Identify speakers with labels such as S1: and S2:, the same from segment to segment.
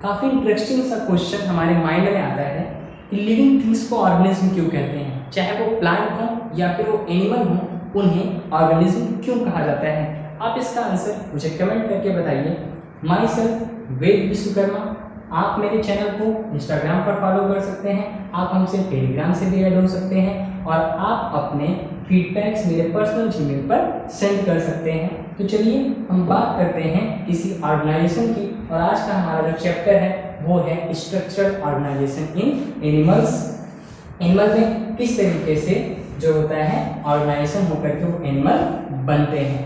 S1: काफ़ी इंटरेस्टिंग सा क्वेश्चन हमारे माइंड में आता है कि लिविंग थिंग्स को ऑर्गेनिज्म क्यों कहते हैं, चाहे वो प्लांट हो या फिर वो एनिमल हो, उन्हें ऑर्गेनिज्म क्यों कहा जाता है। आप इसका आंसर मुझे कमेंट करके बताइए। माई सेल्फ वेद विश्वकर्मा। आप मेरे चैनल को इंस्टाग्राम पर फॉलो कर सकते हैं, आप हमसे टेलीग्राम से भी ऐड हो सकते हैं और आप अपने फीडबैक्स मेरे पर्सनल जीमेल पर सेंड कर सकते हैं। तो चलिए हम बात करते हैं किसी ऑर्गेनाइजेशन की, और आज का हमारा जो चैप्टर है वो है स्ट्रक्चरल ऑर्गेनाइजेशन इन एनिमल्स। एनिमल में किस तरीके से जो होता है ऑर्गेनाइजेशन होकर के वो एनिमल बनते हैं।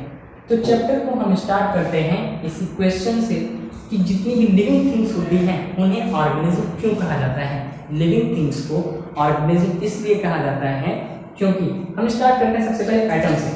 S1: तो चैप्टर को हम स्टार्ट करते हैं इसी क्वेश्चन से कि जितनी भी लिविंग थिंग्स होती हैं उन्हें ऑर्गेनिज्म क्यों कहा जाता है। लिविंग थिंग्स को ऑर्गेनिज्म इसलिए कहा जाता है क्योंकि हम स्टार्ट करते हैं सबसे पहले एटम से।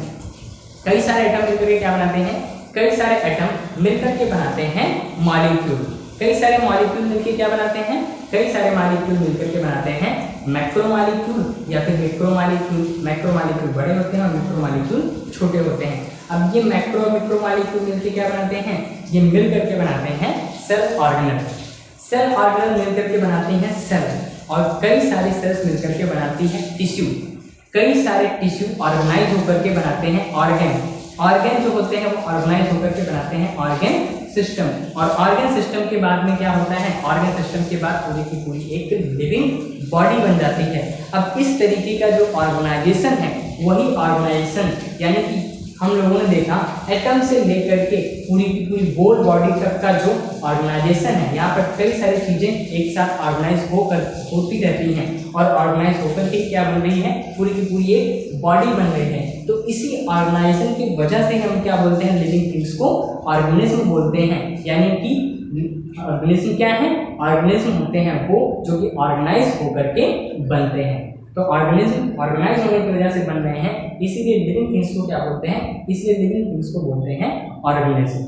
S1: कई सारे एटम मिलकर के क्या बनाते हैं, कई सारे एटम मिलकर के बनाते हैं मॉलिक्यूल। कई सारे मॉलिक्यूल मिलकर क्या बनाते हैं, कई सारे मॉलिक्यूल मिलकर के बनाते हैं मैक्रो मॉलिक्यूल या फिर मिक्रो मॉलिक्यूल। मैक्रो मॉलिक्यूल बड़े होते हैं और मिक्रो मॉलिक्यूल छोटे होते हैं। अब ये मैक्रो और मिक्रो मॉलिक्यूल मिलकर क्या बनाते हैं, ये मिलकर के बनाते हैं सेल ऑर्गेनल। सेल ऑर्गेनल मिलकर के बनाती हैं सेल, और कई सारी सेल्स मिलकर के बनाती हैं टिश्यू। कई सारे टिश्यू ऑर्गेनाइज होकर के बनाते हैं ऑर्गेन। ऑर्गेन जो होते हैं वो ऑर्गेनाइज होकर के बनाते हैं ऑर्गेन सिस्टम, और ऑर्गेन सिस्टम के बाद में क्या होता है, ऑर्गेन सिस्टम के बाद पूरी की पूरी एक लिविंग बॉडी बन जाती है। अब इस तरीके का जो ऑर्गेनाइजेशन है वही ऑर्गेनाइजेशन, यानी कि हम लोगों ने देखा एटम से लेकर के पूरी की पूरी होल बॉडी तक का जो ऑर्गेनाइजेशन है, यहाँ पर कई सारी चीजें एक साथ ऑर्गेनाइज होती रहती हैं और ऑर्गेनाइज होकर के क्या बन रही है, पूरी की पूरी एक बॉडी बन रही है। तो इसी ऑर्गेनाइजेशन की वजह से हम क्या बोलते हैं, लिविंग थिंग्स को ऑर्गेनिज्म बोलते हैं। यानी कि ऑर्गेनिज्म क्या है, ऑर्गेनिज्म होते हैं वो जो कि ऑर्गेनाइज होकर के बनते हैं। तो ऑर्गेनिज्म ऑर्गेनाइज होने की वजह से बन रहे हैं, इसीलिए लिविंग थिंग्स को क्या बोलते हैं, इसलिए लिविंग थिंग्स को बोलते हैं ऑर्गेनिज्म।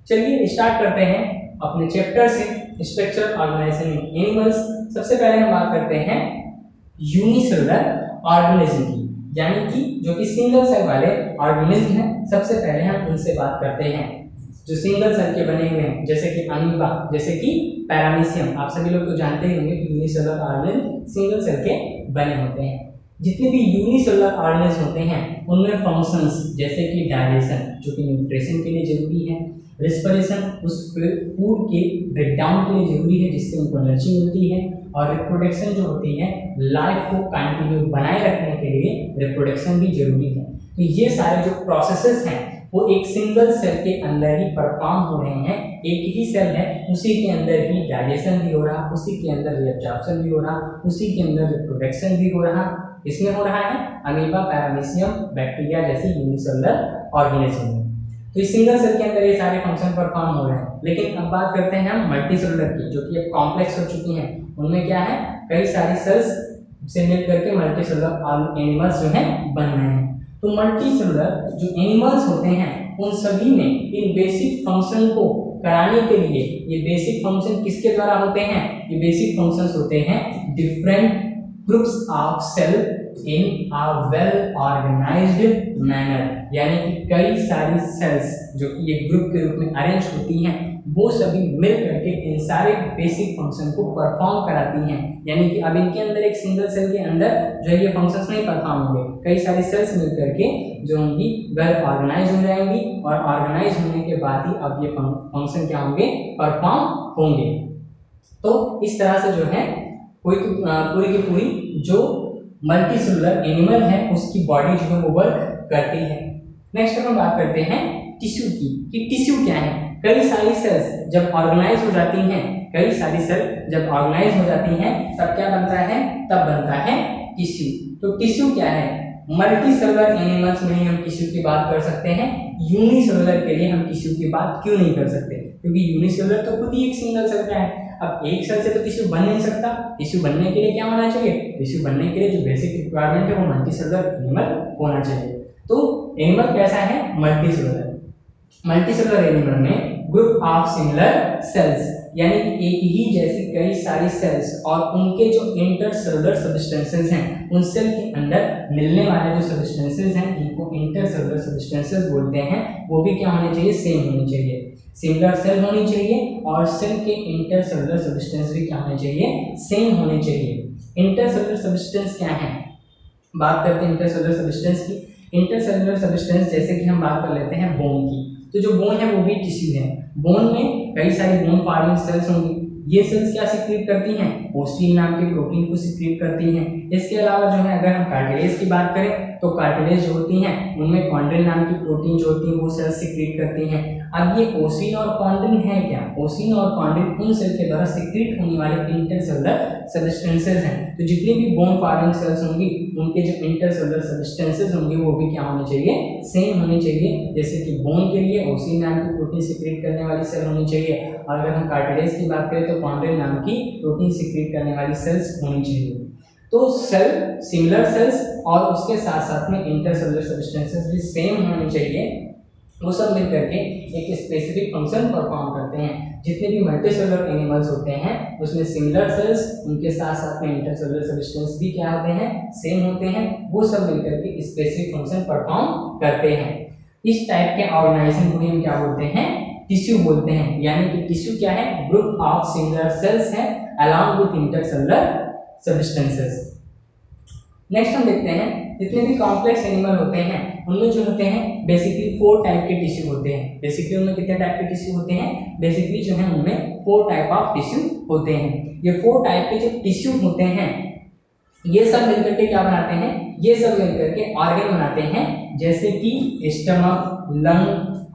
S1: चलिए स्टार्ट करते हैं अपने चैप्टर से, स्ट्रक्चरल ऑर्गेनाइजेशन इन एनिमल्स। सबसे पहले हम बात करते हैं यूनिसेलुलर ऑर्गेनिज्म की, यानी कि जो कि सिंगल सेल वाले ऑर्गेनिज्म हैं। सबसे पहले हम उनसे बात करते हैं जो सिंगल सेल के बने हुए हैं, जैसे कि अमीबा, जैसे कि पैरामीशियम। आप सभी लोग तो जानते ही होंगे कि यूनिसेलुलर ऑर्गेनिज्म सिंगल सेल के बने होते हैं। जितने भी यूनिसेलुलर ऑर्गेनिज्म होते हैं उनमें फंक्शंस जैसे कि डाइजेशन जो कि न्यूट्रिशन के लिए जरूरी है, रेस्पिरेशन उस फूड के ब्रेकडाउन के लिए जरूरी है जिससे उनको एनर्जी मिलती है, और रिप्रोडक्शन जो होती है लाइफ को कंटिन्यू बनाए रखने के लिए रिप्रोडक्शन भी जरूरी है। तो ये सारे जो प्रोसेसेस हैं वो एक सिंगल सेल के अंदर ही परफॉर्म हो रहे हैं। एक ही सेल है, उसी के अंदर ही डाइजेशन भी हो रहा, उसी के अंदर रिएब्जॉर्प्शन भी हो रहा, उसी के अंदर रिप्रोडक्शन भी हो रहा। इसमें हो रहा है अमीबा, पैरामीशियम, बैक्टीरिया जैसी यूनिसेलुलर ऑर्गेनिज्म में। तो इस सिंगल सेल के अंदर ये सारे फंक्शन परफॉर्म हो रहे हैं। लेकिन अब बात करते हैं हम मल्टीसेलुलर की, जो कि अब कॉम्प्लेक्स हो चुकी हैं। उनमें क्या है, कई सारी सेल्स से मिल करके मल्टीसेलुलर एनिमल्स जो हैं बन रहे हैं। तो मल्टीसेलुलर जो एनिमल्स होते हैं उन सभी में इन बेसिक फंक्शन को कराने के लिए, ये बेसिक फंक्शन किसके द्वारा होते हैं, ये बेसिक फंक्शंस होते हैं different groups of cell in a well organised manner. यानी कि कई सारी सेल्स जो कि एक ग्रुप के रूप में अरेंज होती हैं, वो सभी मिल करके इन सारे बेसिक फंक्शन को परफॉर्म कराती हैं। यानी कि अब इनके अंदर एक सिंगल सेल के अंदर जो है ये फंक्शंस नहीं परफॉर्म होंगे, कई सारी सेल्स मिल करके जो होंगी वेल ऑर्गेनाइज हो जाएंगी, और ऑर्गेनाइज होने के बाद ही अब ये फंक्शन क्या होंगे, परफॉर्म होंगे। तो इस तरह से जो है पूरी की पूरी जो मल्टीसेलुलर एनिमल है उसकी बॉडी जो है वो वर्क करती है। नेक्स्ट हम बात करते हैं टिश्यू की, कि टिश्यू क्या है। कई सारी सेल्स जब ऑर्गेनाइज हो जाती हैं, कई सारी सेल जब ऑर्गेनाइज हो जाती हैं तब क्या बनता है, तब बनता है टिश्यू। तो टिश्यू क्या है, मल्टीसेलुलर एनिमल्स में ही हम टिश्यू की बात कर सकते हैं, यूनिसेलुलर के लिए हम टिश्यू की बात क्यों नहीं कर सकते, क्योंकि यूनिसेलुलर तो खुद ही एक सिंगल सेल का है। अब एक सेल से तो टिश्यू बन नहीं सकता। टिश्यू बनने के लिए क्या होना चाहिए, टिश्यू बनने के लिए जो बेसिक रिक्वायरमेंट है वो मल्टीसेलुलर एनिमल होना चाहिए। तो एनिमल कैसा है, मल्टीसेलुलर। मल्टीसेलुलर एनिमल में ग्रुप ऑफ सिमिलर सेल्स, यानी कि एक ही जैसी कई सारी सेल्स और उनके जो इंटरसेलुलर सब्सटेंसेस हैं, उन सेल के अंदर मिलने वाले जो सब्सटेंसेस हैं जिनको इंटरसेलुलर सब्सटेंसेस बोलते हैं, वो भी क्या होने चाहिए, सेम होनी चाहिए। सिमिलर सेल होनी चाहिए और सेल के इंटरसेलुलर सब्सटेंस भी क्या होने चाहिए, सेम होने चाहिए। इंटरसेलुलर सब्सटेंस क्या है, बात करते हैं इंटरसेलुलर सब्सटेंस की। इंटरसेलुलर सब्सटेंस जैसे कि हम बात कर लेते हैं बोन की, तो जो बोन है वो भी टिश्यू है। बोन में कई सारी बोन फॉर्मिंग सेल्स होंगी, ये सेल्स क्या सिक्रीट करती हैं, ओस्टिन नाम के प्रोटीन को सिक्रीट करती हैं। इसके अलावा जो है अगर हम कार्टिलेज की बात करें तो कार्टिलेज जो होती हैं उनमें कॉन्ड्रिल नाम की प्रोटीन जो होती है वो सेल्स सिक्रीट करती हैं। अब ये ओसिन और कॉन्ड्रिल है क्या, ओसिन और कॉन्ड्रिल उन सेल के द्वारा सिक्रीट होने वाले इंटरसेलुलर सब्सटेंसेस हैं। तो जितनी भी बोन फॉर्मिंग सेल्स होंगी उनके जो इंटरसेलुलर सब्सटेंसेस होंगे वो भी क्या होने चाहिए, सेम होने चाहिए। जैसे कि बोन के लिए ओसिन नाम की प्रोटीन सिक्रीट करने वाली सेल होनी चाहिए, और अगर हम कार्टिलेज की बात करें तो कॉन्ड्रिल नाम की प्रोटीन सिक्रीट करने वाली सेल्स होनी चाहिए। तो सेल, सिमिलर सेल्स और उसके साथ साथ में इंटरसेलुलर सब्सटेंसेस भी सेम होने चाहिए, वो सब मिलकर के एक स्पेसिफिक फंक्शन परफॉर्म करते हैं। जितने भी मल्टीसेलुलर एनिमल्स होते हैं उसमें सिमिलर सेल्स, उनके साथ साथ में इंटरसेलुलर सब्सटेंस भी क्या होते हैं, सेम होते हैं, वो सब मिलकर के स्पेसिफिक फंक्शन परफॉर्म करते हैं। इस टाइप के ऑर्गेनाइजेशन को हम क्या बोलते हैं, टिश्यू बोलते हैं। यानी कि टिश्यू क्या है, ग्रुप ऑफ सिमिलर सेल्स है along with intercellular substances. Next हम देखते हैं जितने भी कॉम्प्लेक्स एनिमल होते हैं उनमें जो होते हैं बेसिकली 4 टाइप के टिश्यू होते हैं। बेसिकली उनमें कितने टाइप के टिश्यू होते हैं, बेसिकली जो है उनमें 4 टाइप ऑफ टिश्यू होते हैं। ये 4 टाइप के जो टिश्यू होते हैं ये सब मिलकर के क्या बनाते हैं, ये सब मिलकर के ऑर्गन बनाते हैं, जैसे कि stomach, lung,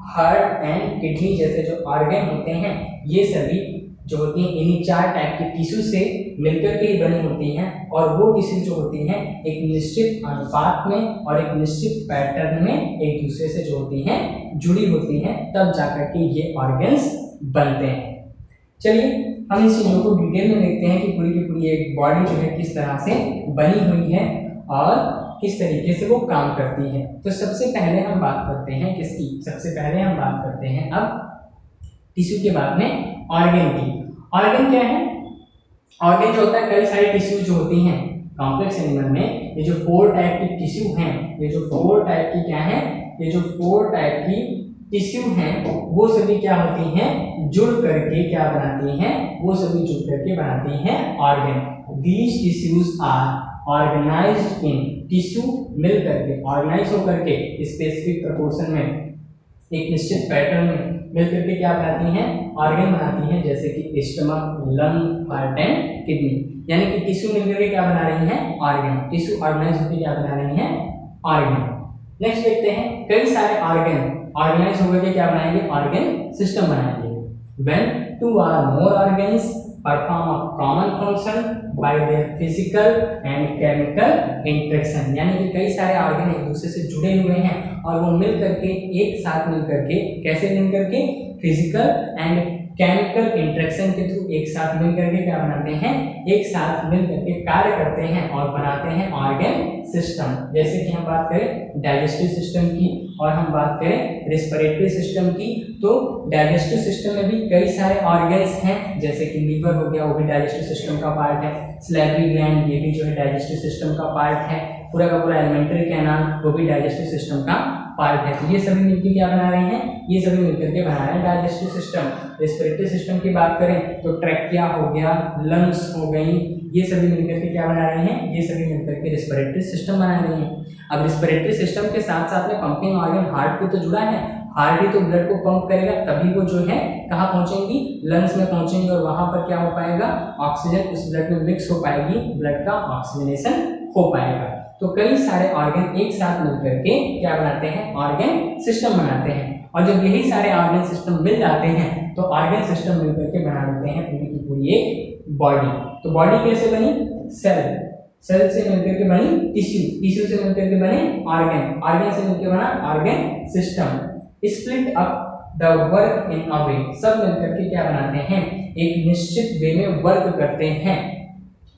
S1: heart and kidney जैसे जो ऑर्गन होते हैं ये सभी जो होती हैं इन्हीं 4 टाइप के टिश्यू से मिलकर के ही बनी होती हैं। और वो टिश्यू जो होती हैं एक निश्चित अनुपात में और एक निश्चित पैटर्न में एक दूसरे से जो होती हैं जुड़ी होती हैं, तब जाकर के ये ऑर्गन्स बनते हैं। चलिए हम इस चीज़ों को डिटेल में देखते हैं कि पूरी की पूरी एक बॉडी जो है किस तरह से बनी हुई है और किस तरीके से वो काम करती है। तो सबसे पहले हम बात करते हैं किसकी, सबसे पहले हम बात करते हैं अब टिश्यू के बाद में ऑर्गन की। ऑर्गन क्या है, ऑर्गन जो होता है कई सारी टिश्यू जो होती हैं कॉम्प्लेक्स एनिमल में, ये जो 4 टाइप की टिश्यू हैं, ये जो 4 टाइप की क्या है, ये जो 4 टाइप की टिश्यू हैं वो सभी क्या होती हैं, जुड़ करके क्या बनाती हैं, वो सभी जुड़ करके बनाती हैं organ. These tissues are organised in, tissue मिल करके ऑर्गेनाइज होकर के स्पेसिफिक प्रोपोर्शन में एक निश्चित पैटर्न में मिलकर के क्या बनाती हैं, ऑर्गन बनाती हैं, जैसे कि stomach, lung, heart and kidney. यानी कि टिश्यू मिलकर के क्या बना रही हैं, ऑर्गन। टिश्यू ऑर्गेनाइज होकर क्या बना रही हैं, ऑर्गन। नेक्स्ट देखते हैं कई सारे ऑर्गन ऑर्गेनाइज होकर के क्या बनाएंगे, ऑर्गन सिस्टम बनाएंगे। When 2 or more organs perform a common function by their physical and chemical interaction, यानी कि कई सारे ऑर्गन एक दूसरे से जुड़े हुए हैं और वो मिल करके एक साथ मिल करके, कैसे मिल करके, फिजिकल एंड केमिकल इंटरेक्शन के थ्रू एक साथ मिल करके क्या बनाते हैं, एक साथ मिल करके कार्य करते हैं और बनाते हैं ऑर्गन सिस्टम। जैसे कि हम बात करें डाइजेस्टिव सिस्टम की और हम बात करें रेस्पिरेटरी सिस्टम की, तो डाइजेस्टिव सिस्टम में भी कई सारे ऑर्गन्स हैं, जैसे कि लीवर हो गया, वो भी डाइजेस्टिव सिस्टम का पार्ट है। सैलिवरी ग्लैंड, ये भी जो है डाइजेस्टिव सिस्टम का पार्ट है। पूरा का पूरा एलिमेंट्री कैनाल, वो भी डाइजेस्टिव सिस्टम का पार्ट है। तो ये सभी मिलकर क्या बना रहे हैं, ये सभी मिलकर के बना रहे हैं डाइजेस्टिव सिस्टम। रेस्पिरेटरी सिस्टम की बात करें तो ट्रैकिया हो गया, लंग्स हो गई, ये सभी मिलकर के क्या बना रहे हैं, ये सभी मिलकर के रेस्पिरेटरी सिस्टम बना रहे हैं। अब रेस्पिरेटरी सिस्टम के साथ साथ में पंपिंग ऑर्गन हार्ट को तो जुड़ा है, हार्ट ही तो ब्लड को पंप करेगा, तभी वो जो है कहाँ पहुंचेंगी, लंग्स में पहुंचेंगी और वहां पर क्या हो पाएगा, ऑक्सीजन उस ब्लड में मिक्स हो पाएगी, ब्लड का ऑक्सीजनेशन हो पाएगा। तो कई सारे ऑर्गन एक साथ मिलकर के क्या बनाते हैं, ऑर्गन सिस्टम बनाते हैं। और जब यही सारे ऑर्गन सिस्टम मिल जाते हैं तो ऑर्गन सिस्टम मिलकर के बना देते हैं पूरी की पूरी एक बॉडी। तो बॉडी कैसे बनी, सेल, सेल से मिलकर के बनी टिश्यू, टिश्यू से मिलकर के बने ऑर्गन, ऑर्गन से मिलकर बना organ system. Split up the work in a way, सब मिलकर के क्या बनाते हैं, एक निश्चित वे में वर्क करते हैं।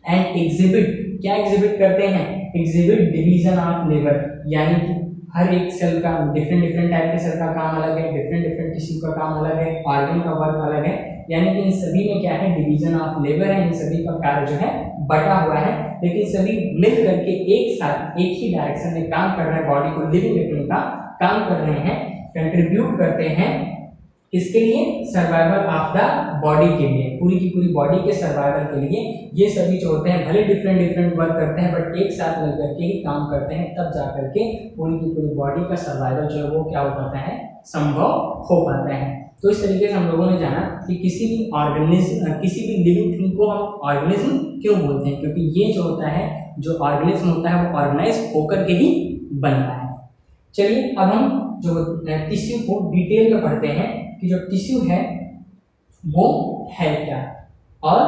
S1: एंड एग्जिबिट, क्या एग्जिबिट करते हैं, एग्जिबिट डिवीजन ऑफ लेबर, यानी कि हर एक सेल का डिफरेंट डिफरेंट टाइप के सेल का काम अलग है, डिफरेंट डिफरेंट टिश्यू का काम अलग है, ऑर्गन का वर्क अलग है, यानी कि इन सभी में क्या है, डिवीजन ऑफ लेबर है, इन सभी का कार्य जो है बटा हुआ है, लेकिन सभी मिल करके एक साथ एक ही डायरेक्शन में काम कर रहे हैं, बॉडी को लिविंग रखने का काम कर रहे हैं, कंट्रीब्यूट करते हैं किसके लिए, सर्वाइवल ऑफ द बॉडी के लिए, पूरी की पूरी बॉडी के सर्वाइवल के लिए। ये सभी जो होते हैं भले डिफरेंट डिफरेंट वर्क करते हैं बट एक साथ मिलकर के ही काम करते हैं, तब जाकर के पूरी की पूरी बॉडी का सर्वाइवल जो है वो क्या हो पाता है, संभव हो पाता है। तो इस तरीके से हम लोगों ने जाना कि किसी भी ऑर्गेनिज्म, किसी भी लिविंग थिंग को हम ऑर्गेनिज्म क्यों बोलते हैं, क्योंकि ये जो होता है, जो ऑर्गेनिज्म होता है वो ऑर्गेनाइज होकर के ही बनता है। चलिए अब हम जो टिश्यू को डिटेल में पढ़ते हैं कि जो टिश्यू है वो है क्या, और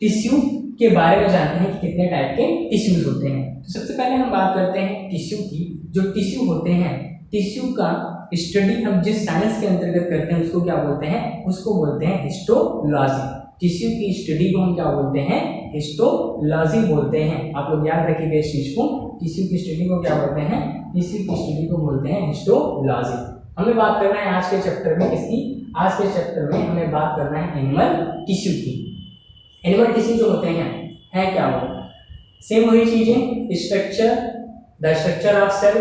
S1: टिश्यू के बारे में जानते हैं कि कितने टाइप के टिश्यूज होते हैं। तो सबसे पहले हम बात करते हैं टिश्यू की। जो टिश्यू होते हैं, टिश्यू का स्टडी हम जिस साइंस के अंतर्गत करते हैं उसको क्या बोलते हैं, उसको बोलते हैं हिस्टोलॉजी। टिश्यू की स्टडी को हम क्या बोलते हैं, हिस्टोलॉजी बोलते हैं। आप लोग याद रखिएगा इस चीज को, टिश्यू की स्टडी को क्या बोलते हैं, टिश्यू की स्टडी को बोलते हैं हिस्टोलॉजी। हमें बात करना है आज के चैप्टर में किसकी, आज के चैप्टर में हमें बात करना है एनिमल टिश्यू की। एनिमल टिश्यू जो होते हैं है क्या, वो सेम वही चीजें, structure, the structure of cell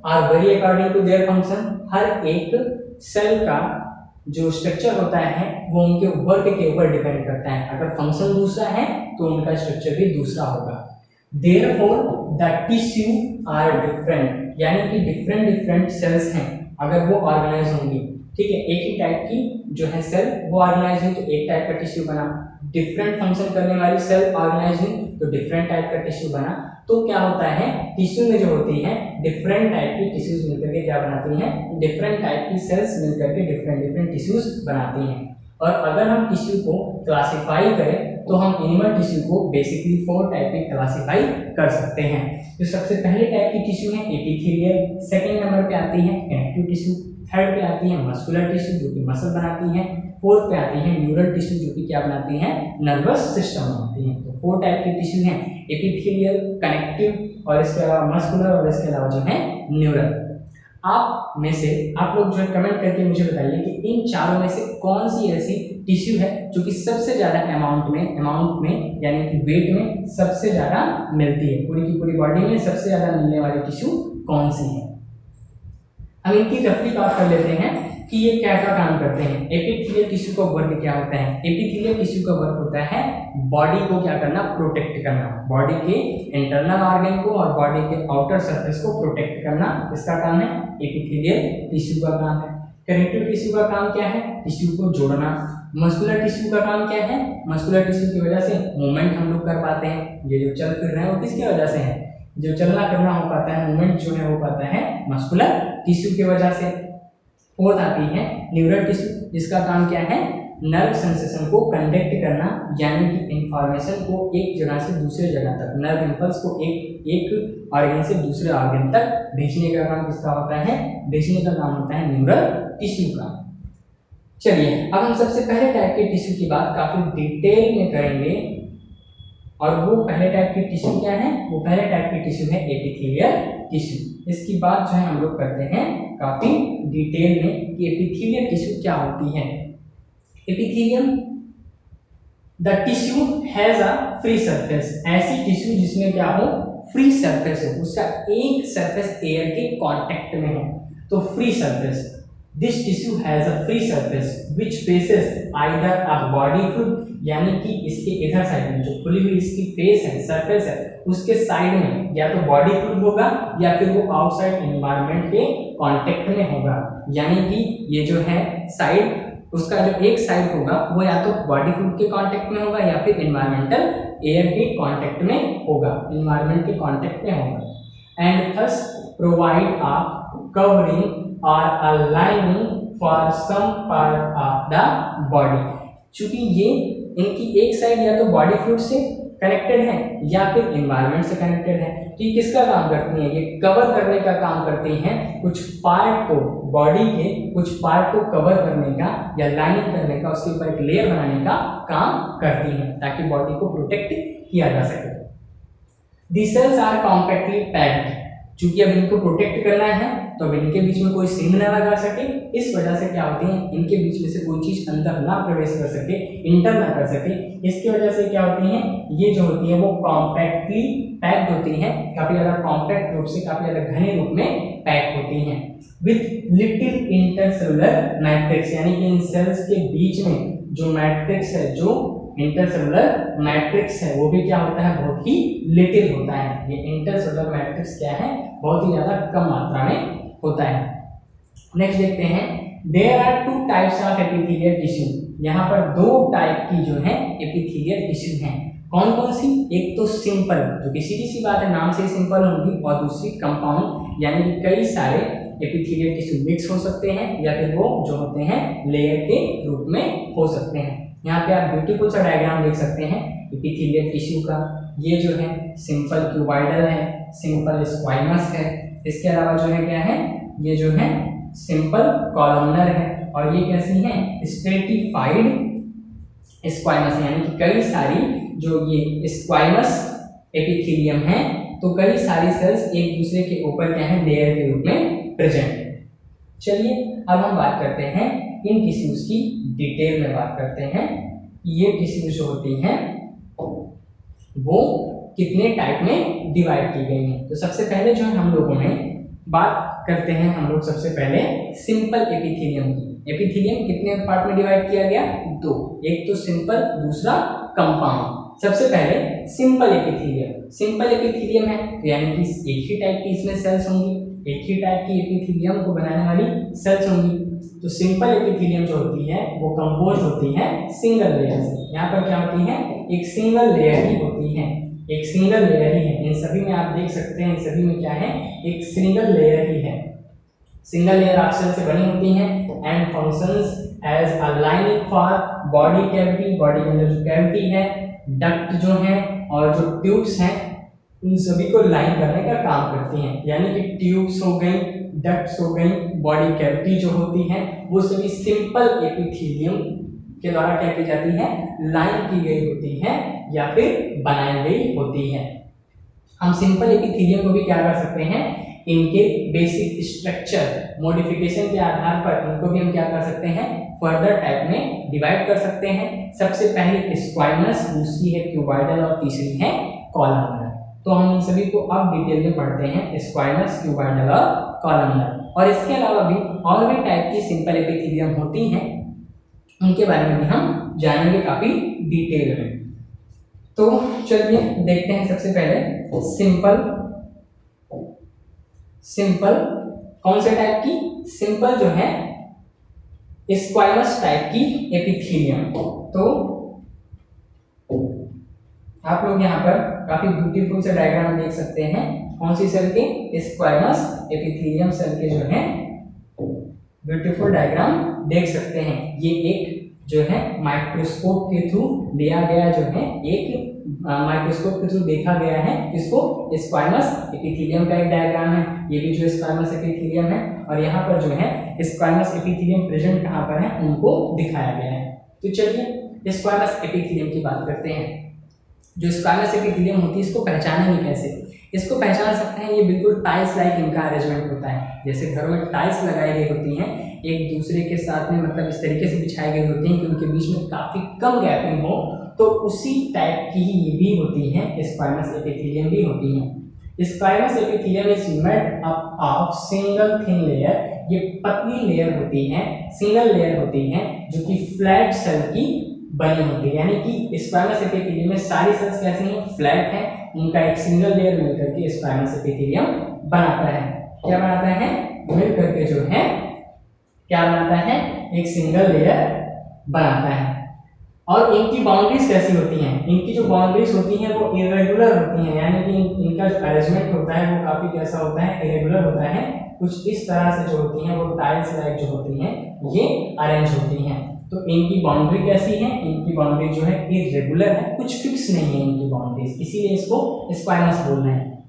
S1: are vary according to their function. हर एक सेल का जो स्ट्रक्चर होता है वो उनके वर्क के ऊपर डिपेंड करता है, अगर फंक्शन दूसरा है तो उनका स्ट्रक्चर भी दूसरा होगा। Therefore the tissue are different, यानी कि डिफरेंट डिफरेंट सेल्स हैं अगर वो ऑर्गेनाइज होंगी, ठीक है, एक ही टाइप की जो है सेल वो ऑर्गेनाइज हुई तो एक टाइप का टिश्यू बना, डिफरेंट फंक्शन करने वाली सेल ऑर्गेनाइज हुई तो डिफरेंट टाइप का टिश्यू बना। तो क्या होता है, टिश्यू में जो होती है डिफरेंट टाइप की टिश्यूज मिलकर के क्या बनाती हैं, डिफरेंट टाइप की सेल्स मिलकर के डिफरेंट डिफरेंट टिश्यूज बनाती हैं। और अगर हम टिश्यू को क्लासिफाई करें तो हम एनिमल टिश्यू को बेसिकली 4 टाइप में क्लासिफाई कर सकते हैं। तो सबसे पहले टाइप की टिश्यू है एपिथेलियल, सेकंड नंबर पे आती है कनेक्टिव टिश्यू, थर्ड पे आती है मस्कुलर टिश्यू जो कि मसल बनाती है, फोर्थ पे आती है न्यूरल टिश्यू जो कि क्या बनाती है, नर्वस सिस्टम बनाती है। तो 4 टाइप की टिश्यू हैं, एपिथेलियल, कनेक्टिव और इसके अलावा मस्कुलर और इसके अलावा जो है न्यूरल। आप में से आप लोग जो है कमेंट करके मुझे बताइए कि इन चारों में से कौन सी ऐसी टिश्यू है जो कि सबसे ज्यादा अमाउंट में यानी कि वेट में सबसे ज्यादा मिलती है, पूरी की पूरी बॉडी में सबसे ज्यादा मिलने वाली टिश्यू कौन सी है। हम इनकी रफली बात कर लेते हैं कि ये क्या क्या काम करते हैं। एपिथेलियल टिश्यू का वर्क क्या होता है, एपिथेलियल टिश्यू का वर्क होता है बॉडी को क्या करना, प्रोटेक्ट करना, बॉडी के इंटरनल ऑर्गन को और बॉडी के आउटर सरफेस को प्रोटेक्ट करना, इसका काम है एपिथेलियल टिश्यू का काम है। कनेक्टिव टिश्यू का काम क्या है, टिश्यू को जोड़ना। मस्कुलर टिश्यू का काम क्या है, मस्कुलर टिश्यू की वजह से मूवमेंट हम लोग कर पाते हैं, ये जो चल फिर रहे हैं वो किसकी वजह से है, जो चलना करना हो पाता है, मूवमेंट जो है हो पाता है मस्कुलर टिश्यू की वजह से। फोर्थ आती है न्यूरल टिश्यू, जिसका काम क्या है, नर्व सेंसेशन को कंडक्ट करना, यानी कि इंफॉर्मेशन को एक जगह से दूसरे जगह तक, नर्व इंपल्स को एक ऑर्गन से दूसरे ऑर्गन तक भेजने का काम किसका होता है, भेजने का काम होता है न्यूरल टिश्यू का। चलिए अब हम सबसे पहले टाइप के टिश्यू की बात काफी डिटेल में करेंगे, और वो पहले टाइप की टिश्यू क्या है, वो पहले टाइप की टिश्यू है एपिथेलियल टिश्यू। इसकी बात जो है हम लोग करते हैं काफी डिटेल में कि एपिथेलियल टिश्यू क्या होती है। Epithelium, the tissue has a free surface, ऐसी टिश्यू जिसमें क्या हो, फ्री सरफेस हो, उसका एक सरफेस एयर के कांटेक्ट में हो, तो free surface. This tissue has a free surface which faces either a body fluid, यानी कि इसके इधर साइड में जो खुली हुई इसकी फेस है, सरफेस है, उसके साइड में या तो बॉडी फ्लूइड होगा या फिर वो आउटसाइड एनवायरनमेंट के कांटेक्ट में होगा, यानी कि ये जो है साइड, उसका जो एक साइड होगा वो या तो बॉडी फ्लूइड के कांटेक्ट में होगा या फिर एनवायरमेंटल एयर के कांटेक्ट में होगा, एनवायरनमेंट के कांटेक्ट में होगा। And thus provide a covering और a lining for some part of the body. चूंकि ये इनकी एक साइड या तो बॉडी फ्लूइड से कनेक्टेड है या फिर एनवायरनमेंट से कनेक्टेड है, तो ये किसका काम करती हैं, ये कवर करने का काम करती हैं, कुछ पार्ट को, बॉडी के कुछ पार्ट को कवर करने का या लाइनिंग करने का, उसके ऊपर एक लेयर बनाने का काम करती हैं ताकि बॉडी को प्रोटेक्ट किया जा सके। दी सेल्स आर कॉम्पैक्टली पैक्ड, चूंकि अब इनको प्रोटेक्ट करना है तो अब इनके बीच में कोई सीम ना लगा सके, इस वजह से क्या होती है, इनके बीच में से कोई चीज अंदर ना प्रवेश कर सके, इंटर ना कर सके। इसकी वजह से क्या होती है, ये जो होती है वो कॉम्पैक्टली पैक्ड होती हैं, काफी ज्यादा कॉम्पैक्ट रूप से, काफी ज्यादा घने रूप में पैक होती हैं विथ लिटिल इंटरसेलुलर मैट्रिक्स, यानी कि इन सेल्स के बीच में जो मैट्रिक्स है, जो इंटरसेलुलर मैट्रिक्स है, वो भी क्या होता है, बहुत ही लिटिल होता है। ये इंटरसेलुलर मैट्रिक्स क्या है, बहुत ही ज्यादा कम मात्रा में होता है। नेक्स्ट देखते हैं, there are two types of epithelial tissue. यहाँ पर दो टाइप की जो है एपिथेलियल टिश्यू हैं। कौन कौन सी? एक तो सिंपल, जो कि सीधी सी बात है, नाम से ही सिंपल होंगी, और दूसरी कंपाउंड, यानी कि कई सारे एपिथेलियल टिश्यू मिक्स हो सकते हैं, या फिर वो जो होते हैं लेयर के रूप में हो सकते हैं। यहाँ पे आप ब्यूटीफुल सा डायग्राम देख सकते हैं एपिथेलियल टिश्यू का। ये जो है सिंपल क्यूबाइडल है, सिंपल स्क्वाइमस है, इसके अलावा जो है क्या है, ये जो है सिंपल कॉलमनर है, और ये कैसी है, स्ट्रेटिफाइड स्क्वाइमस, यानी कि कई सारी जो ये स्क्वाइमस एपिथेलियम है, तो कई सारी सेल्स एक दूसरे के ऊपर क्या है, लेयर के रूप में प्रेजेंट है। चलिए अब हम बात करते हैं इन टिश्यूज की डिटेल में बात करते हैं। ये टिश्यूज जो होती हैं वो कितने टाइप में डिवाइड की गई हैं। तो सबसे पहले जो है हम लोगों ने बात करते हैं, हम लोग सबसे पहले सिंपल एपिथेलियम की। एपिथेलियम कितने पार्ट में डिवाइड किया गया? दो, एक तो सिंपल, दूसरा कंपाउंड। सबसे पहले सिंपल एपिथेलियम। सिंपल एपिथेलियम है तो यानी कि एक ही टाइप की इसमें सेल्स होंगी, एक ही टाइप की एपिथेलियम को बनाने वाली सेल्स होंगी। तो सिंपल एपिथेलियम जो होती है वो कंपोज होती है सिंगल लेयर से। यहाँ पर क्या होती है, एक सिंगल लेयर ही होती है, एक सिंगल लेयर ही है। इन सभी में आप देख सकते हैं, इन सभी में क्या है, एक सिंगल लेयर ही है। सिंगल लेयर ऑफ सेल से बनी होती है and functions as a lining for body cavity. Body के अंदर जो कैविटी है, डक्ट जो है और जो ट्यूब्स हैं, उन सभी को लाइन करने का काम करती हैं। यानी कि ट्यूब्स हो गई, डक्ट्स हो गई, बॉडी कैविटी जो होती है, वो सभी सिंपल एपिथेलियम के द्वारा क्या की जाती है, लाइन की गई होती है या फिर बनाई गई होती है। हम सिंपल एपिथेलियम को भी क्या कर सकते हैं, इनके बेसिक स्ट्रक्चर मॉडिफिकेशन के आधार पर इनको भी हम क्या कर सकते हैं, फर्दर टाइप में डिवाइड कर सकते हैं। सबसे पहले स्क्वाइमस, दूसरी है क्यूबाइडल और तीसरी है कॉलमनर। तो हम इन सभी को अब डिटेल में पढ़ते हैं, स्क्वाइमस, क्यूबाइडल और कॉलमनर। और इसके अलावा भी और भी टाइप की सिंपल एपिथेलियम होती हैं, उनके बारे में भी हम जानेंगे काफी डिटेल में। तो चलिए देखते हैं सबसे पहले सिंपल कौन से टाइप की, सिंपल जो है स्क्वाइमस टाइप की एपिथेलियम। तो आप लोग यहाँ पर काफी ब्यूटीफुल से डायग्राम देख सकते हैं, कौन सी सेल के, स्क्वाइमस एपिथेलियम सेल के जो है ब्यूटीफुल डायग्राम देख सकते हैं। ये एक जो है माइक्रोस्कोप के थ्रू लिया गया जो है, एक माइक्रोस्कोप के थ्रू देखा गया है, इसको स्क्वाइमस एपिथेलियम का एक डायग्राम है। ये भी जो स्क्वाइमस एपिथेलियम है, और यहाँ पर जो है स्क्वाइमस एपिथेलियम प्रेजेंट कहाँ पर है, उनको दिखाया गया है। तो चलिए स्क्वाइमस एपिथेलियम की बात करते हैं। जो स्क्वाइमस एपिथेलियम होती है, इसको पहचानेंगे कैसे? इसको पहचान सकते हैं, ये बिल्कुल टाइल्स लाइक इनका अरेंजमेंट होता है। जैसे घरों में टाइल्स लगाई गई होती हैं एक दूसरे के साथ में, मतलब इस तरीके से बिछाई गई होती हैं कि उनके बीच में काफी कम गैपिंग हो, तो उसी टाइप की ही ये भी होती हैं, स्क्वाइमस एपिथेलियम भी होती हैं। स्क्वाइमस epithelium is made up of single thin layer. ये पतली लेयर होती है, सिंगल लेयर होती है, जो कि फ्लैट सेल की बनी होती है। यानी कि स्क्वाइमस एपिथेलियम में सारी सेल्स कैसी हैं, फ्लैट हैं, उनका एक सिंगल लेयर मिलकर के स्क्वाइमस एपिथेलियम बनाता है। क्या बनाता है, मिलकर के जो है क्या बनाता है, एक सिंगल लेयर बनाता है। और इनकी बाउंड्रीज कैसी होती हैं, इनकी जो बाउंड्रीज होती हैं वो इरेगुलर होती हैं। यानी कि इनका जो अरेंजमेंट होता है वो काफी कैसा होता है, इरेगुलर होता है। कुछ इस तरह से जो होती हैं वो टाइल्स लाइक जो होती हैं ये अरेंज होती हैं। तो इनकी बाउंड्री कैसी है, इनकी बाउंड्री जो है इरेगुलर है, कुछ फिक्स नहीं है इनकी बाउंड्रीज, इसीलिए इसको स्क्वाइमस बोल रहे हैं।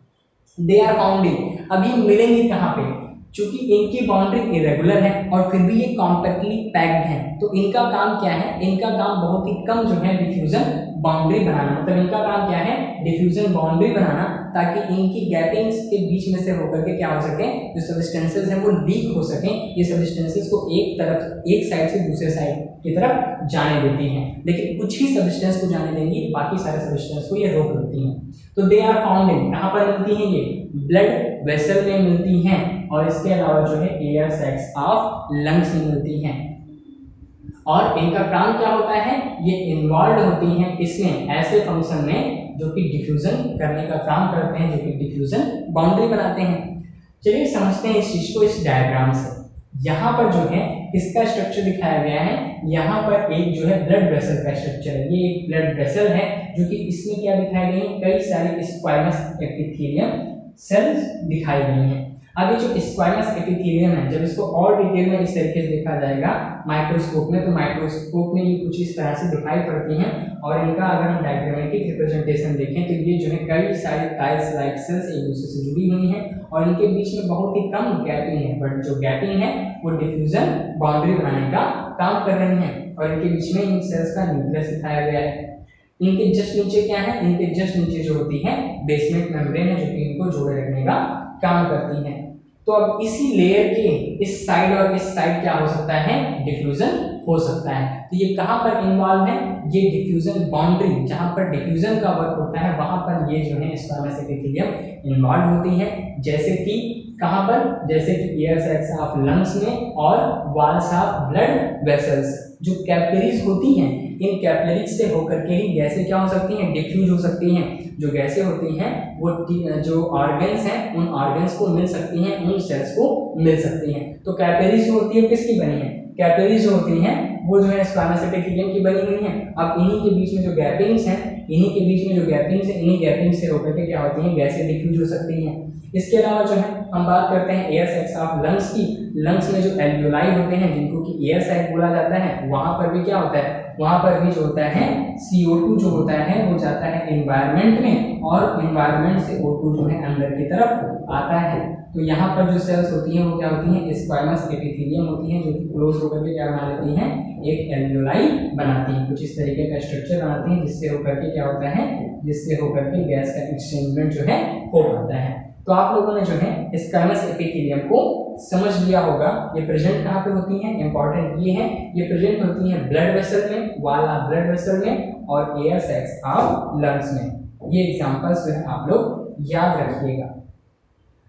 S1: दे आर फाउंड, अभी मिलेंगी कहाँ पे, चूंकि इनकी बाउंड्री इरेगुलर है और फिर भी ये कॉम्पैक्टली पैक्ड है, तो इनका काम क्या है, इनका काम बहुत ही कम जो है डिफ्यूजन बाउंड्री बनाना। मतलब इनका काम क्या है, डिफ्यूजन बाउंड्री बनाना, ताकि इनकी गैपिंग्स के बीच में से होकर के क्या हो सके, जो सब्सटेंसेस हैं वो लीक हो सके। ये सब्सटेंसेस को एक साइड से दूसरे साइड की तरफ जाने देती हैं, लेकिन कुछ ही सब्सटेंस को जाने देंगी, बाकी सारे सब्सटेंस को ये रोक देती हैं। तो दे आर फाउंड इन, कहाँ पर मिलती हैं ये, ब्लड वेसल में मिलती हैं, और इसके अलावा जो है एयर सैक्स ऑफ लंग्स में मिलती हैं। और इनका काम क्या होता है, ये इन्वॉल्व होती हैं इसमें, ऐसे फंक्शन में जो कि डिफ्यूजन करने का काम करते हैं, जो कि डिफ्यूजन बाउंड्री बनाते हैं। चलिए समझते हैं इस चीज को इस डायग्राम से। यहाँ पर जो है इसका स्ट्रक्चर दिखाया गया है, यहाँ पर एक जो है ब्लड वेसल का स्ट्रक्चर है, ये एक ब्लड वेसल है, जो कि इसमें क्या दिखाई गई है, कई सारी स्क्वायमस एपिथेलियम सेल्स दिखाई गई हैं। अब ये जो स्क्वायमस एपिथेलियम है, जब इसको और डिटेल में इस तरीके से देखा जाएगा माइक्रोस्कोप में, तो माइक्रोस्कोप में ये कुछ इस तरह से दिखाई पड़ती हैं, और इनका अगर हम डायग्रामेटिक रिप्रेजेंटेशन देखें तो ये जो है कई सारी टाइल्स लाइक सेल्स एक दूसरे से जुड़ी हुई हैं, और इनके बीच में बहुत ही कम गैपिंग है, बट जो गैपिंग है वो डिफ्यूजन बाउंड्री बनाने का काम कर रही है। और इनके बीच में इन सेल्स का न्यूक्लियस दिखाया गया है। इनके जस्ट नीचे क्या है, इनके जस्ट नीचे जो होती है बेसमेंट मेम्ब्रेन है, जो कि इनको जोड़े रखने का काम करती है। तो अब इसी लेयर के इस साइड और इस साइड क्या हो सकता है, डिफ्यूजन हो सकता है। तो ये कहाँ पर इन्वॉल्व है, ये डिफ्यूजन बाउंड्री, जहाँ पर डिफ्यूजन का वर्क होता है वहां पर ये जो है स्क्वायमस एपिथेलियम इन्वॉल्व होती है। जैसे कि कहाँ पर, जैसे कि एयर सैक्स ऑफ लंग्स में और वॉल्स ऑफ ब्लड वेसल्स। जो कैपिलरीज होती हैं, इन कैपिलरीज से होकर के ही गैसें क्या हो सकती हैं, डिफ्यूज हो सकती हैं। जो गैसें होती हैं वो जो ऑर्गन्स हैं उन ऑर्गन्स को मिल सकती हैं, उन सेल्स को मिल सकती हैं। तो कैपिलरीज जो होती है किसकी बनी है, कैपिलरीज जो होती हैं वो जो है स्क्वायमस एपिथेलियम की बनी हुई हैं। अब इन्हीं के बीच में जो गैपिंग्स हैं, इन्हीं के बीच में जो गैपिंग्स हैं, इन्हीं गैपिंग से होकर के क्या होती हैं, गैसें डिफ्यूज हो सकती हैं। इसके अलावा जो है हम बात करते हैं एयर सैक्स ऑफ लंग्स की। लंग्स में जो एल्वियोलाई होते हैं, जिनको कि एयर सैक बोला जाता है, वहां पर भी क्या होता है, वहां पर भी जो होता है CO2 जो होता है वो जाता है एनवायरनमेंट में, और एनवायरनमेंट से O2 जो है अंदर की तरफ आता है। तो यहाँ पर जो सेल्स होती हैं वो क्या होती हैं, स्क्वायमस एपिथेलियम होती हैं, जो कि क्लोज होकर के क्या बना लेती हैं, एक एल्वियोलाई बनाती हैं, कुछ इस तरीके का स्ट्रक्चर बनाती हैं, जिससे होकर के क्या होता है, जिससे होकर के गैस का एक्सचेंजमेंट जो है हो पाता है। तो आप लोगों ने जो है स्क्वायमस एपिथेलियम को समझ लिया होगा। ये प्रेजेंट कहाँ पे होती हैं, इंपॉर्टेंट ये है, ये प्रेजेंट होती हैं ब्लड वेसल में, वॉल ऑफ ब्लड वेसल में, और एयर सैक्स ऑफ लंग्स में। ये एग्जांपल्स जो है आप लोग याद रखिएगा।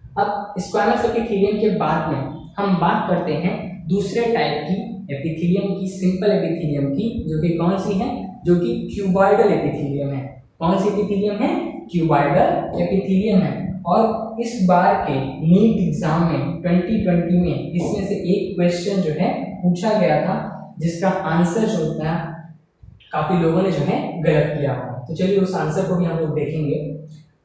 S1: अब स्क्वायमस एपिथेलियम के बाद में हम बात करते हैं दूसरे टाइप की एपिथेलियम की, सिंपल एपिथेलियम की, जो कि कौन सी है, जो कि क्यूबॉइडल एपिथेलियम है। कौन सी एपिथेलियम है, क्यूबॉइडल एपिथेलियम है। और इस बार के नीट एग्जाम में 2020 में इसमें से एक क्वेश्चन जो है पूछा गया था, जिसका आंसर जो होता है काफी लोगों ने जो है गलत किया हुआ। तो चलिए उस आंसर को भी हम लोग देखेंगे।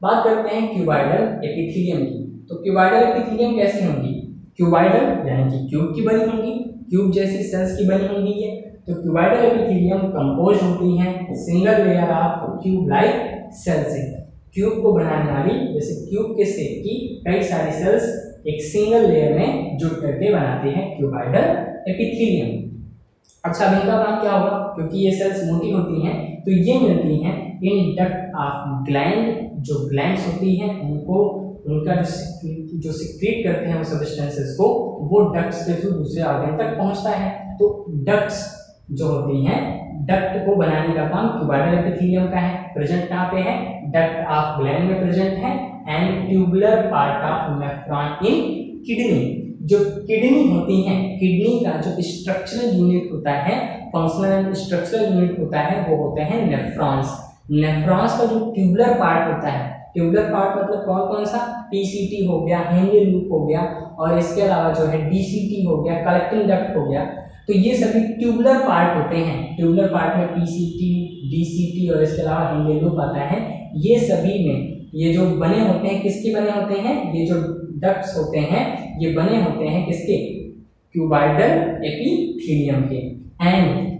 S1: बात करते हैं क्यूबॉइडल एपिथेलियम की। तो क्यूबॉइडल एपिथेलियम कैसी होंगी, क्यूबॉइडल यानी कि क्यूब की बनी होंगी, क्यूब जैसी सेल्स की बनी होंगी ये। तो क्यूबॉइडल एपिथेलियम कंपोज होती हैं single layer of cube like cell से। क्यूब को बनाने वाली, जैसे क्यूब के शेप की कई सारी सेल्स एक सिंगल लेयर में जुड़ करके बनाते हैं क्यूबॉइडल एपिथेलियम। अच्छा, अब इनका काम क्या होगा, क्योंकि ये सेल्स मोटी होती हैं तो ये मिलती हैं इन डक्ट ऑफ ग्लैंड। जो ग्लैंड्स होती हैं उनको, उनका जो सिक्रीट करते हैं वो सब्सटेंसेस को, वो डक्ट्स के थ्रू दूसरे ऑर्गन तक पहुंचता है। तो डक्ट्स जो होती हैं, डक्ट को बनाने का काम क्यूबॉइडल एपिथेलियम का है। प्रेजेंट कहाँ पे है, डक्ट ऑफ ग्लैंड में प्रेजेंट है, and tubular part of nephron in kidney. जो किडनी होती हैं, किडनी का जो स्ट्रक्चरल यूनिट होता है, फंक्शनल एंड स्ट्रक्चरल यूनिट होता है, वो होते हैं नेफ्रॉन्स। नेफ्रॉन्स का जो ट्यूबुलर पार्ट होता है, ट्यूबुलर पार्ट मतलब कौन कौन सा, TCT हो गया, हेनरी लूप हो गया, और इसके अलावा जो है DCT हो गया, कलेक्टिंग डक्ट हो गया। तो ये सभी ट्यूबुलर पार्ट होते हैं। ट्यूबुलर पार्ट में TCT, DCT और इसके अलावा हेनरी लूप आता है। ये सभी में ये जो बने होते हैं, किसके बने होते हैं, ये जो डक्ट्स होते हैं ये बने होते हैं किसके, क्यूबॉइडल एपिथेलियम के। And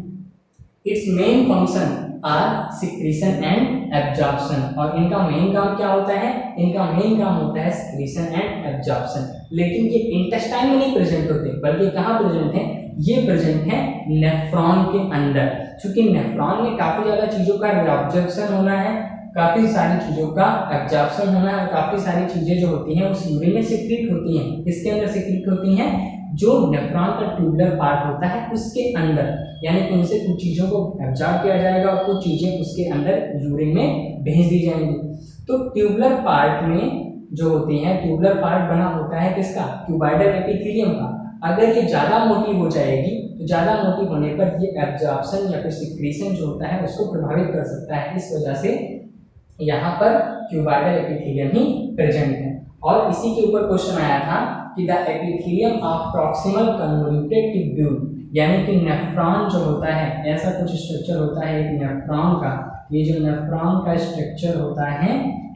S1: its main function are secretion and absorption. और इनका मेन काम क्या होता है, इनका मेन काम होता है सिक्रीशन एंड एब्जॉर्प्शन। लेकिन ये इंटेस्टाइन में नहीं प्रेजेंट होते, बल्कि कहाँ प्रेजेंट है, ये प्रेजेंट है नेफ्रॉन के अंदर। क्योंकि नेफ्रॉन में काफी ज्यादा चीजों का रिऑब्जर्प्शन होना है, काफ़ी सारी चीज़ों का एब्जॉर्प्शन होना है, काफ़ी सारी चीज़ें जो होती हैं उस यूरिन में सिक्रीट होती हैं। किसके अंदर सिक्रीट होती हैं? जो नेफ्रॉन का ट्यूबुलर पार्ट होता है उसके अंदर, यानी कि उनसे कुछ चीज़ों को एब्जॉर्ब किया जाएगा और कुछ चीज़ें उसके अंदर यूरिन में भेज दी जाएंगी। तो ट्यूबुलर पार्ट में जो होती हैं, ट्यूबुलर पार्ट बना होता है किसका? क्यूबॉइडल एपिथेलियम का। अगर ये ज़्यादा मोटी हो जाएगी तो ज़्यादा मोटी होने पर ये एब्जॉर्प्शन या फिर सिक्रीशन जो होता है उसको प्रभावित कर सकता है। इस वजह से यहाँ पर क्यूबॉइडल एपिथेलियम ही प्रेजेंट है। और इसी के ऊपर क्वेश्चन आया था कि the epithelium of proximal convoluted tubule, यानी कि नेफ्रॉन जो होता है, ऐसा कुछ स्ट्रक्चर होता है एक नेफ्रॉन का। ये जो नेफ्रॉन का स्ट्रक्चर होता है,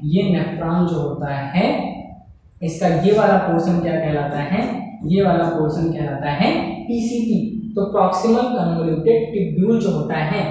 S1: ये नेफ्रॉन जो होता है इसका ये वाला पोर्शन क्या कहलाता है? ये वाला पोर्शन कहलाता है पीसीटी। तो प्रॉक्सिमल कन्वोल्यूटेड ट्यूब्यूल जो होता है,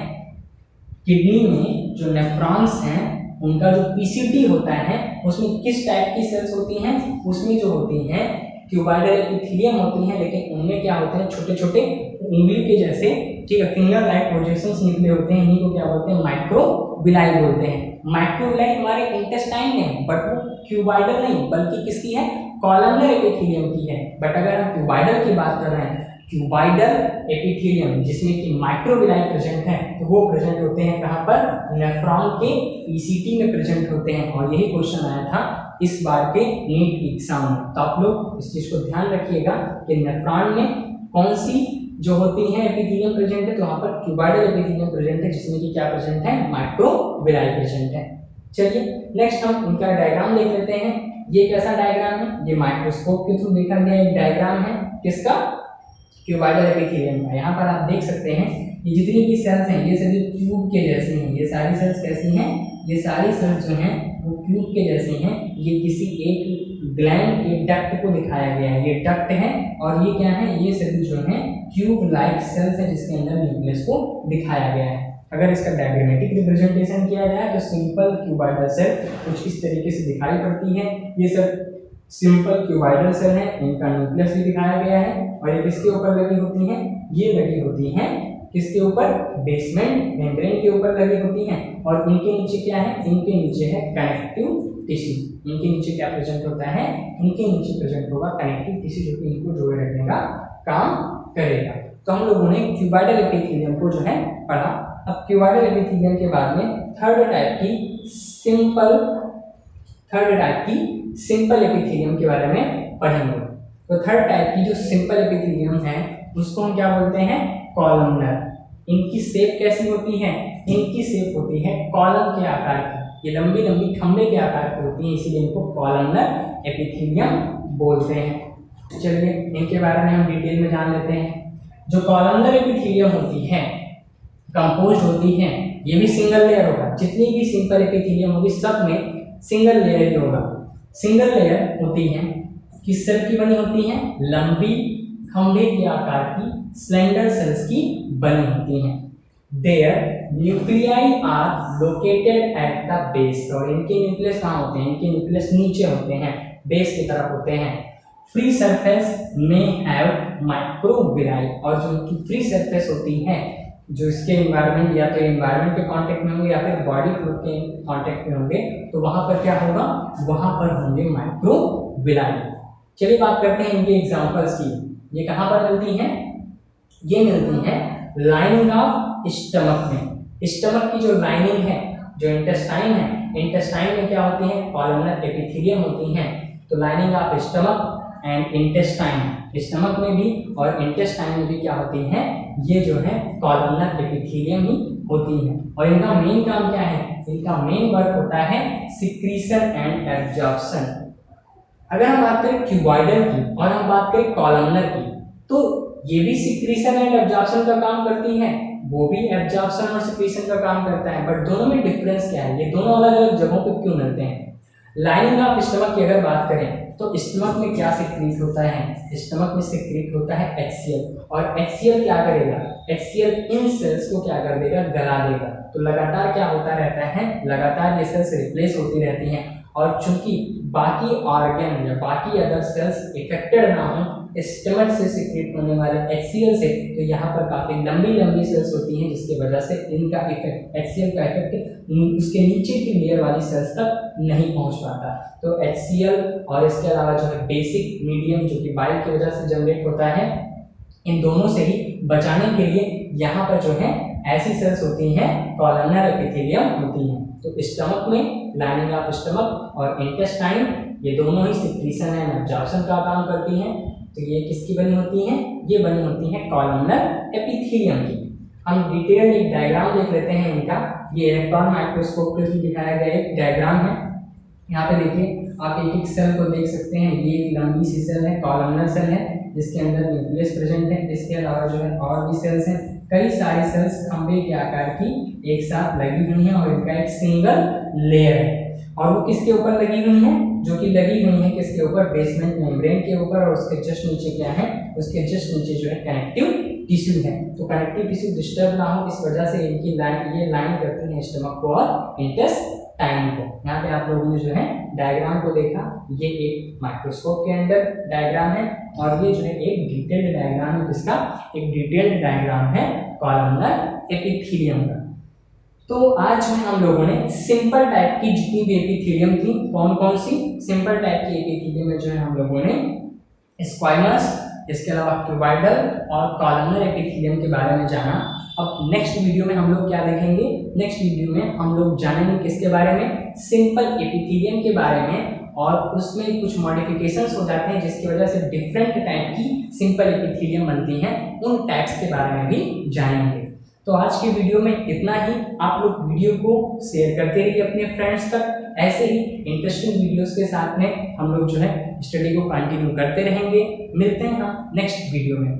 S1: किडनी में जो नेफ्रॉन्स हैं उनका जो पीसीटी होता है उसमें किस टाइप की सेल्स होती हैं? उसमें जो होती हैं क्यूबॉइडल एपिथेलियम होती हैं, लेकिन उनमें क्या होते हैं? छोटे छोटे उंगली के जैसे, ठीक है, फिंगर लाइक प्रोजेक्शंस निकले होते हैं। इन्हीं को क्या बोलते हैं? माइक्रोविलाई बोलते हैं। माइक्रोविलाई हमारे इंटेस्टाइन में है, बट वो क्यूबॉइडल नहीं बल्कि किसकी है? कॉलमनर एपिथेलियम की है। बट अगर हम क्यूबॉइडल की बात कर रहे हैं, क्यूबॉइडल एपिथेलियम जिसमें कि माइक्रोविलाई प्रेजेंट है, तो वो प्रेजेंट होते हैं कहाँ पर? नेफ्रॉन के पीसीटी में प्रेजेंट होते हैं। और यही क्वेश्चन आया था इस बार के नीट एग्जाम में। तो आप लोग इस चीज को ध्यान रखिएगा कि नेफ्रॉन में कौन सी जो होती है एपिथेलियम प्रेजेंट है, तो वहाँ पर क्यूबॉइडल एपिथेलियम प्रेजेंट है जिसमें कि क्या प्रेजेंट है? माइक्रोविलाई प्रेजेंट है। चलिए नेक्स्ट हम उनका डायग्राम देख लेते हैं। ये कैसा डायग्राम है? ये माइक्रोस्कोप के थ्रू देखा गया एक डायग्राम है किसका? क्यूबॉइडल एपिथेलियम का। यहाँ पर आप देख सकते हैं ये जितनी भी सेल्स हैं ये सभी ट्यूब के जैसी हैं। ये सारी सेल्स कैसी हैं? ये सारी सेल्स जो हैं वो ट्यूब के जैसी हैं। ये किसी एक ग्लैंड के डक्ट को दिखाया गया है। ये डक्ट है और ये क्या है? ये सभी जो है ट्यूब लाइक सेल्स है जिसके अंदर न्यूक्लियस को दिखाया गया है। अगर इसका डायग्रामेटिक रिप्रेजेंटेशन किया जाए तो सिंपल क्यूबॉइडल सेल कुछ इस तरीके से दिखाई पड़ती है। ये सब सिंपल क्यूबॉइडल सेल है, इनका न्यूक्लियस भी दिखाया गया है। और ये किसके ऊपर लगी होती हैं? ये लगी होती हैं किसके ऊपर? बेसमेंट मेम्ब्रेन के ऊपर लगी होती हैं। और इनके नीचे क्या है? इनके नीचे है कनेक्टिव टिश्यू। इनके नीचे क्या प्रेजेंट होता है? इनके नीचे प्रेजेंट होगा कनेक्टिव टिश्यू जो कि इनको जोड़े रखने का काम करेगा। तो हम लोगों ने क्यूबॉइडल एपिथेलियम को जो है पढ़ा। अब क्यूबॉइडल एपिथेलियम के बाद में थर्ड टाइप की सिंपल एपिथेलियम के बारे में पढ़ेंगे। तो थर्ड टाइप की जो सिंपल एपिथेलियम है उसको हम क्या बोलते हैं? कॉलमनर। इनकी शेप कैसी होती है? इनकी शेप होती है कॉलम के आकार की। ये लंबी लंबी खंबे के आकार की होती है, इसीलिए इनको कॉलमनर एपिथेलियम बोलते हैं। चलिए इनके बारे में हम डिटेल में जान लेते हैं। जो कॉलमनर एपिथेलियम होती है कंपोज होती है, ये भी सिंगल लेयर होगा। जितनी भी सिंपल एपिथेलियम होगी सब में सिंगल लेयर ही होगा। सिंगल लेयर होती है किस सेल की बनी होती है? लंबी खंभे के आकार की स्लेंडर सेल्स की बनी होती हैं। Their nuclei are located at the base. और इनके न्यूक्लियस कहाँ होते हैं? इनके न्यूक्लियस नीचे होते हैं, बेस की तरफ होते हैं। फ्री सरफेस में हैव माइक्रोविलाई। और जो इनकी फ्री सरफेस होती है, जो इसके एनवायरनमेंट या तो एनवायरनमेंट के कांटेक्ट में होंगे या फिर बॉडी फ्लूइड के कांटेक्ट में होंगे, तो वहां पर क्या होगा? वहां पर होंगे माइक्रोविलाई। चलिए बात करते हैं इनके एग्जांपल्स की। ये कहाँ पर मिलती हैं? ये मिलती है लाइनिंग ऑफ स्टमक में। स्टमक की जो लाइनिंग है, जो इंटेस्टाइन है, इंटेस्टाइन में क्या होती है? कॉलमनर एपिथेलियम होती हैं। तो lining of stomach and intestine, stomach में भी और इंटेस्टाइन में भी क्या होती हैं? ये जो है कॉलमनर एपिथेलियम ही होती हैं। और इनका मेन काम क्या है? इनका मेन वर्क होता है सिक्रीशन एंड एब्जॉर्प्शन। अगर हम बात करें क्यूबॉइडल की और हम बात करें कॉलमनर की, तो ये भी सिक्रीशन एंड एब्जॉर्प्शन का काम करती है, वो भी एब्जॉर्प्शन और सिक्रीशन का काम करता है। बट दोनों में डिफरेंस क्या है? ये दोनों अलग अलग जगहों पे क्यों मिलते हैं? लाइनिंग ऑफ स्टमक की अगर बात करें तो स्टमक में क्या सिक्रीट होता है? स्टमक में सिक्रीट होता है HCl। और HCl क्या करेगा? HCl इन सेल्स को क्या कर देगा? गला देगा। तो लगातार क्या होता रहता है? लगातार ये सेल्स रिप्लेस होती रहती हैं। और चूंकि बाकी ऑर्गन या बाकी अदर सेल्स इफेक्टेड ना हो, स्टमक से सिक्रेट होने वाले HCl से, तो यहाँ पर काफ़ी लंबी लंबी सेल्स होती हैं जिसकी वजह से इनका इफेक्ट, HCl का इफेक्ट उसके नीचे की लेयर वाली सेल्स तक नहीं पहुँच पाता। तो HCl और इसके अलावा जो है बेसिक मीडियम जो कि बाइल की वजह से जनरेट होता है, इन दोनों से ही बचाने के लिए यहाँ पर जो है ऐसी सेल्स होती हैं कॉलमनर एपिथेलियम होती हैं। तो स्टमक में लाइनिंग ऑफ स्टमक और इंटेस्टाइन ये दोनों ही सिक्रीशन एंड एब्जॉर्प्शन का काम करती हैं। तो ये किसकी बनी होती हैं? ये बनी होती हैं कॉलमनर एपिथेलियम की। हम डिटेल एक डायग्राम देख लेते हैं इनका। ये इलेक्ट्रॉन माइक्रोस्कोप के थ्रू दिखाया गया एक डायग्राम है। यहाँ पे देखिए आप एक एक सेल को देख सकते हैं। ये एक लंबी सी सेल है, कॉलमनर सेल है जिसके अंदर न्यूक्लियस प्रेजेंट है। इसके अलावा जो है और भी सेल्स हैं, कई सारी सेल्स खंभे के आकार की एक साथ लगी हुई हैं और इनका एक सिंगल लेयर है। और वो किसके ऊपर लगी हुई हैं? जो कि लगी हुई है किसके ऊपर? बेसमेंट मेम्ब्रेन के ऊपर। और उसके जस्ट नीचे क्या है? उसके जस्ट नीचे जो है कनेक्टिव टिश्यू है। तो कनेक्टिव टिश्यू डिस्टर्ब ना हो इस वजह से इनकी लाइन, ये लाइन करती है स्टमक को और इंटेस्टाइन को। यहाँ पे आप लोगों ने जो है डायग्राम को देखा, ये एक माइक्रोस्कोप के अंदर डायग्राम है और ये जो है एक डिटेल्ड डायग्राम है। किसका? एक डिटेल्ड डायग्राम है कॉलमनर एपिथेलियम का। तो आज में हम लोगों ने सिंपल टाइप की जितनी भी एपिथेलियम थी, कौन कौन सी सिंपल टाइप की एपिथेलियम में जो है हम लोगों ने स्क्वाइमस, इसके अलावा क्यूबॉइडल और कॉलमनर एपिथेलियम के बारे में जाना। अब नेक्स्ट वीडियो में हम लोग क्या देखेंगे? नेक्स्ट वीडियो में हम लोग जानेंगे किसके बारे में? सिंपल एपिथेलियम के बारे में। और उसमें कुछ मॉडिफिकेशंस हो जाते हैं जिसकी वजह से डिफरेंट टाइप की सिंपल एपिथेलियम बनती हैं, उन टाइप्स के बारे में भी जानेंगे। तो आज की वीडियो में इतना ही। आप लोग वीडियो को शेयर करते रहिए अपने फ्रेंड्स तक। ऐसे ही इंटरेस्टिंग वीडियोस के साथ में हम लोग जो है स्टडी को कंटिन्यू करते रहेंगे। मिलते हैं हम नेक्स्ट वीडियो में।